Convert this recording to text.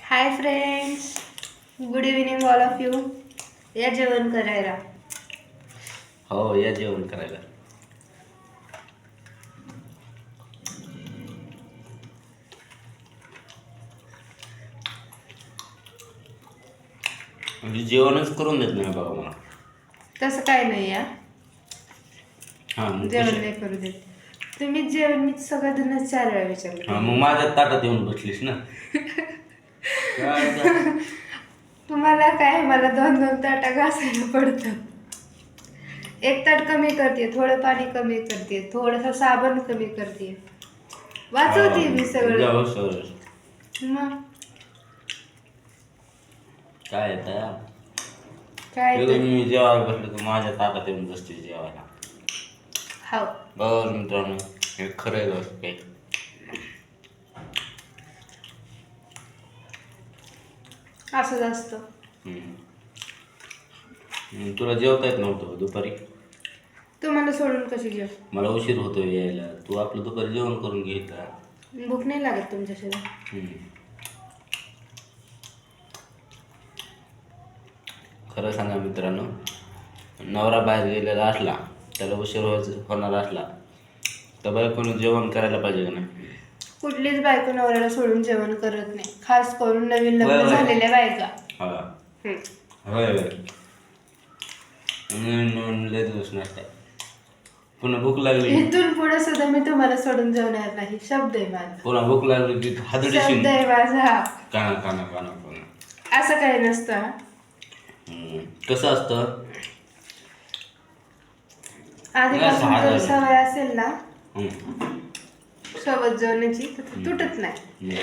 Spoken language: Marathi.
Hi friends, good evening all of you. या जेवण करायला. हो या जेवण करायला. म्हणजे जेवणच करून देत नाही बाबा मला. तसं काय नाही या, हा मग जेवण नाही करू देत. तुम्ही जेवण मी सगळं धन 4 वेळा हा विचारलं. मग माझ्या ताटात येऊन बसलीस ना. काय आता? तुम्हाला काय, मला 2-2 ताटा घासायला पडतं. एक ताट कमी करते, थोडं पाणी कमी करते, थोडंसं साबण कमी करते, वाचवते मी सगळं. जाऊ सर मग काय येतं काय तर मी जेवायला बसलो तर माझ्या ताटात येऊन बसते जेवायला. हाव. बघ मित्रांनो, हे खरं आहे गोष्ट काही. असंच असतं. तुला जेवता येत नव्हतं दुपारी. तुम्हाला सोडून कशी जेव? मला उशीर होतो यायला. तू आपलं दुपारी जेवण करून घ्यायचा. भूक नाही लागत तुमच्याशिवाय. खरं सांगा मित्रांनो, नवरा बाहेर गेलेला असला, त्याला उशीर होणार असला तर बायकोने जेवण करायला पाहिजे का नाही? कुठलीच बायको नवऱ्याला सोडून जेवण करत नाही, खास करून नवीन होय, लग्न होय. झालेल्या बायका. हा हम्म. होय होय. नवीन लय दिवस नसतात. पुन्हा भूक लागली इथून पुढे सुद्धा मी तुम्हाला सोडून जेवणार नाही, शब्द आहे माझा. पुन्हा भूक लागली की हादडीशील. शब्द आहे माझा. काना काना काना काना. असं काही नसतं हा. कसं असतं? आधीपासून नाही, जर सहा सवय असेल ना हम्म. सोबत जेवण्याची, तर ती तुटत नाही.